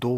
2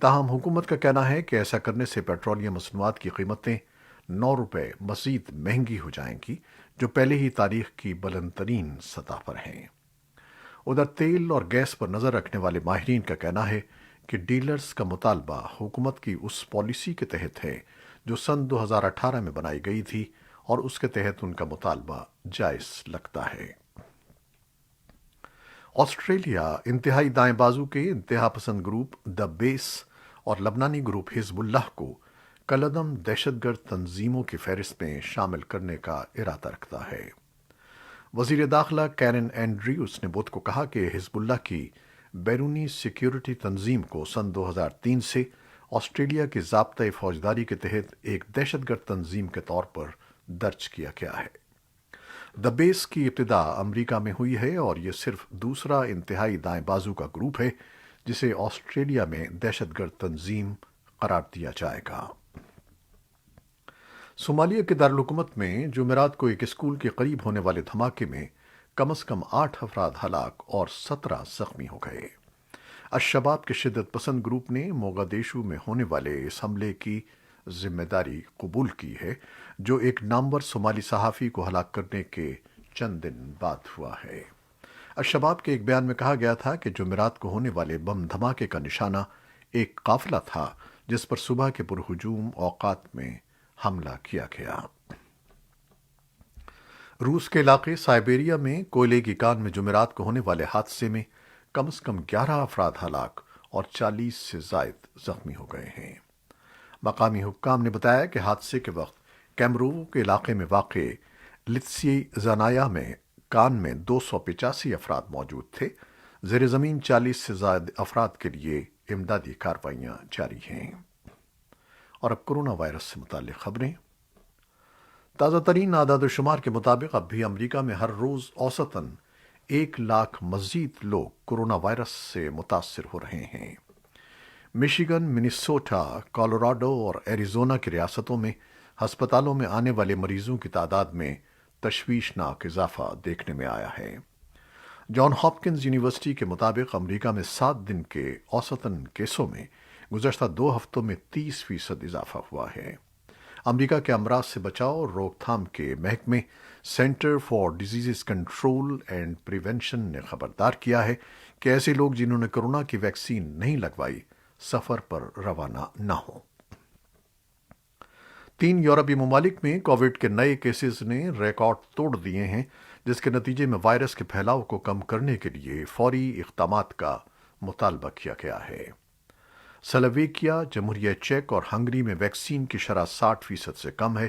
تاہم حکومت کا کہنا ہے کہ ایسا کرنے سے پیٹرولیم مصنوعات کی قیمتیں 9 روپے مزید مہنگی ہو جائیں گی، جو پہلے ہی تاریخ کی بلند ترین سطح پر ہیں۔ ادھر تیل اور گیس پر نظر رکھنے والے ماہرین کا کہنا ہے کہ ڈیلرز کا مطالبہ حکومت کی اس پالیسی کے تحت ہے جو سن 2018 میں بنائی گئی تھی، اور اس کے تحت ان کا مطالبہ جائز لگتا ہے۔ آسٹریلیا انتہائی دائیں بازو کے انتہا پسند گروپ دا بیس اور لبنانی گروپ حزب اللہ کو کالعدم دہشت گرد تنظیموں کی فہرست میں شامل کرنے کا ارادہ رکھتا ہے۔ وزیر داخلہ کیرن اینڈریوز نے بدھ کو کہا کہ حزب اللہ کی بیرونی سیکیورٹی تنظیم کو سن 2003 سے آسٹریلیا کی ضابطۂ فوجداری کے تحت ایک دہشت گرد تنظیم کے طور پر درج کیا گیا ہے۔ دا بیس کی ابتدا امریکہ میں ہوئی ہے اور یہ صرف دوسرا انتہائی دائیں بازو کا گروپ ہے جسے آسٹریلیا میں دہشت گرد تنظیم قرار دیا جائے گا۔ صومالیہ کے دارالحکومت میں جمعرات کو ایک اسکول کے قریب ہونے والے دھماکے میں کم از کم 8 افراد ہلاک اور 17 زخمی ہو گئے۔ الشباب کے شدت پسند گروپ نے موغادیشو میں ہونے والے اس حملے کی ذمہ داری قبول کی ہے، جو ایک نامور صومالی صحافی کو ہلاک کرنے کے چند دن بعد ہوا ہے۔ الشباب کے ایک بیان میں کہا گیا تھا کہ جمعرات کو ہونے والے بم دھماکے کا نشانہ ایک قافلہ تھا جس پر صبح کے پرہجوم اوقات میں حملہ کیا گیا۔ روس کے علاقے سائبیریا میں کوئلے کی کان میں جمعرات کو ہونے والے حادثے میں کم از کم 11 افراد ہلاک اور 40 سے زائد زخمی ہو گئے ہیں۔ مقامی حکام نے بتایا کہ حادثے کے وقت کیمروو کے علاقے میں واقع لتسی زانایا میں کان میں 285 افراد موجود تھے۔ زیر زمین 40 سے زائد افراد کے لیے امدادی کارروائیاں جاری ہیں۔ اور اب کورونا وائرس سے متعلق خبریں۔ تازہ ترین اعداد و شمار کے مطابق اب بھی امریکہ میں ہر روز اوسطاً 1 لاکھ مزید لوگ کورونا وائرس سے متاثر ہو رہے ہیں۔ مشیگن، منیسوٹا، کولوراڈو اور ایریزونا کی ریاستوں میں ہسپتالوں میں آنے والے مریضوں کی تعداد میں تشویشناک اضافہ دیکھنے میں آیا ہے۔ جان ہاپکنز یونیورسٹی کے مطابق امریکہ میں 7 دن کے اوسطاً کیسوں میں گزشتہ 2 ہفتوں میں 30% اضافہ ہوا ہے۔ امریکہ کے امراض سے بچاؤ اور روک تھام کے محکمے centre for disease control and prevention نے خبردار کیا ہے کہ ایسے لوگ جنہوں نے کورونا کی ویکسین نہیں لگوائی سفر پر روانہ نہ ہوں۔ 3 یورپی ممالک میں کووڈ کے نئے کیسز نے ریکارڈ توڑ دیے ہیں، جس کے نتیجے میں وائرس کے پھیلاؤ کو کم کرنے کے لیے فوری اقدامات کا مطالبہ کیا گیا ہے۔ سلوواکیہ، جمہوریہ چیک اور ہنگری میں ویکسین کی شرح 60% سے کم ہے،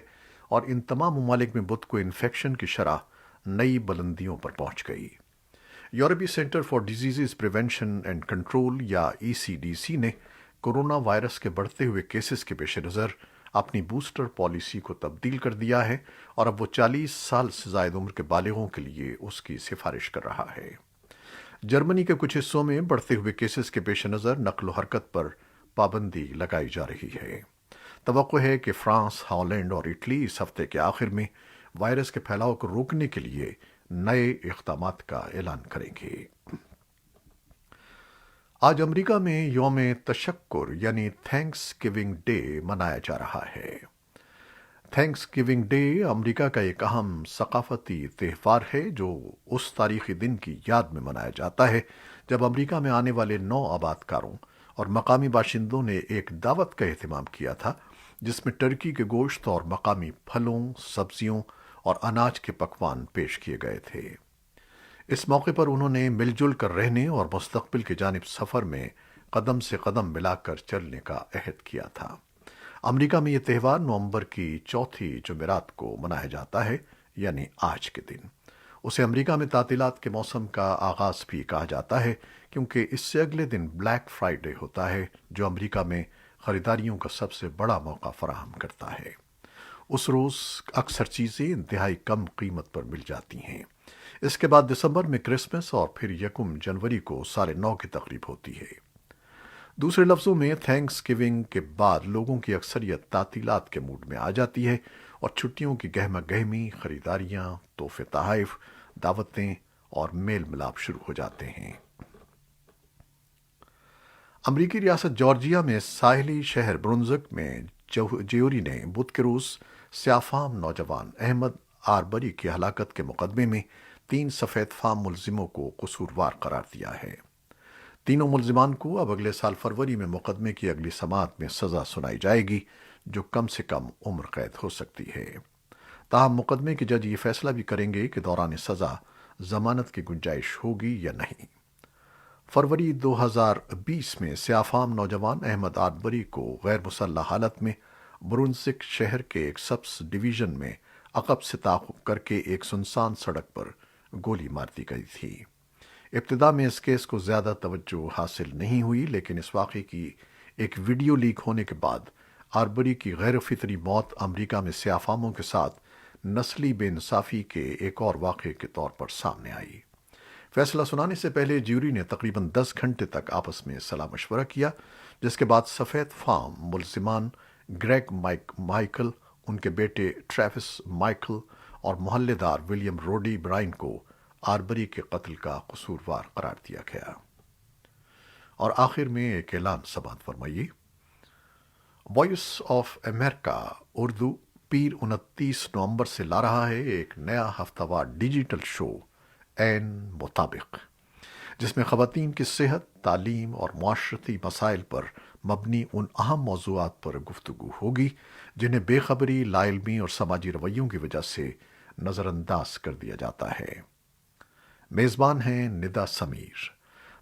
اور ان تمام ممالک میں بدھ کو انفیکشن کی شرح نئی بلندیوں پر پہنچ گئی۔ یورپی centre for disease prevention and control یا ECDC نے کورونا وائرس کے بڑھتے ہوئے کیسز کے پیش نظر اپنی بوسٹر پالیسی کو تبدیل کر دیا ہے، اور اب وہ 40 سال سے زائد عمر کے بالغوں کے لیے اس کی سفارش کر رہا ہے۔ جرمنی کے کچھ حصوں میں بڑھتے ہوئے کیسز کے پیش نظر نقل و حرکت پر پابندی لگائی جا رہی ہے۔ توقع ہے کہ فرانس، ہالینڈ اور اٹلی اس ہفتے کے آخر میں وائرس کے پھیلاؤ کو روکنے کے لیے نئے اقدامات کا اعلان کریں گے۔ آج امریکہ میں یوم تشکر یعنی تھینکس گیونگ ڈے منایا جا رہا ہے۔ تھینکس گیونگ ڈے امریکہ کا ایک اہم ثقافتی تہوار ہے جو اس تاریخی دن کی یاد میں منایا جاتا ہے جب امریکہ میں آنے والے نو آباد کاروں اور مقامی باشندوں نے ایک دعوت کا اہتمام کیا تھا جس میں ٹرکی کے گوشت اور مقامی پھلوں، سبزیوں اور اناج کے پکوان پیش کیے گئے تھے۔ اس موقع پر انہوں نے مل جل کر رہنے اور مستقبل کی جانب سفر میں قدم سے قدم ملا کر چلنے کا عہد کیا تھا۔ امریکہ میں یہ تہوار نومبر کی چوتھی جمعرات کو منایا جاتا ہے، یعنی آج کے دن۔ اسے امریکہ میں تعطیلات کے موسم کا آغاز بھی کہا جاتا ہے کیونکہ اس سے اگلے دن بلیک فرائیڈے ہوتا ہے جو امریکہ میں خریداریوں کا سب سے بڑا موقع فراہم کرتا ہے۔ اس روز اکثر چیزیں انتہائی کم قیمت پر مل جاتی ہیں۔ اس کے بعد دسمبر میں کرسمس اور پھر 1 جنوری کو سال نو کی تقریب ہوتی ہے۔ دوسرے لفظوں میں تھینکس گیونگ کے بعد لوگوں کی اکثریت تعطیلات کے موڈ میں آ جاتی ہے اور چھٹیوں کی گہما گہمی، خریداریاں، تحفے تحائف، دعوتیں اور میل ملاپ شروع ہو جاتے ہیں۔ امریکی ریاست جارجیا میں ساحلی شہر برنزک میں جیوری نے بدھ کے روز سیاہ فام نوجوان احمد آربری کی ہلاکت کے مقدمے میں 3 سفید فام ملزموں کو قصوروار قرار دیا ہے۔ تینوں ملزمان کو اب اگلے سال فروری میں مقدمے کی اگلی سماعت میں سزا سنائی جائے گی، جو کم سے کم عمر قید ہو سکتی ہے۔ تاہم مقدمے کے جج یہ فیصلہ بھی کریں گے کہ دوران سزا ضمانت کی گنجائش ہوگی یا نہیں۔ فروری 2020 میں سیاہ فام نوجوان احمد آربری کو غیر مسلح حالت میں برونزک شہر کے ایک سبز ڈویژن میں عقب سے تعاقب کر کے ایک سنسان سڑک پر گولی مار دی گئی تھی۔ ابتدا میں اس کیس کو زیادہ توجہ حاصل نہیں ہوئی، لیکن اس واقعے کی ایک ویڈیو لیک ہونے کے بعد آربری کی غیر فطری موت امریکہ میں سیاہ فاموں کے ساتھ نسلی بے انصافی کے ایک اور واقعے کے طور پر سامنے آئی۔ فیصلہ سنانے سے پہلے جیوری نے تقریباً 10 گھنٹے تک آپس میں صلاح مشورہ کیا، جس کے بعد سفید فام ملزمان گریگ مائیکل، ان کے بیٹے ٹریوس مائیکل اور محلے دار ولیم روڈی برائن کو آربری کے قتل کا قصوروار قرار دیا گیا۔ اور آخر میں ایک اعلان سماعت فرمائیے۔ وائس آف امریکہ اردو پیر 29 نومبر سے لا رہا ہے ایک نیا ہفتہ وار ڈیجیٹل شو عین مطابق، جس میں خواتین کی صحت، تعلیم اور معاشرتی مسائل پر مبنی ان اہم موضوعات پر گفتگو ہوگی جنہیں بے خبری، لا علمی اور سماجی رویوں کی وجہ سے نظر انداز کر دیا جاتا ہے۔ میزبان ہیں ندا سمیر۔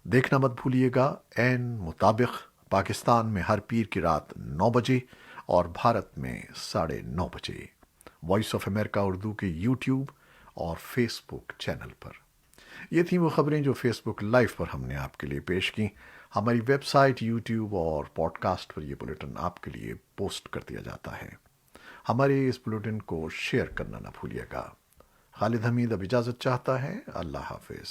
دیکھنا مت بھولیے گا عین مطابق، پاکستان میں ہر پیر کی رات 9 بجے اور بھارت میں 9:30 بجے وائس آف امریکہ اردو کے یوٹیوب اور فیس بک چینل پر۔ یہ تھیں وہ خبریں جو فیس بک لائیو پر ہم نے آپ کے لیے پیش کی۔ ہماری ویب سائٹ، یوٹیوب اور پوڈ کاسٹ پر یہ بلیٹن آپ کے لیے پوسٹ کر دیا جاتا ہے۔ ہمارے اس بلیٹن کو شیئر کرنا نہ بھولیے گا۔ خالد حمید اب اجازت چاہتا ہے۔ اللہ حافظ۔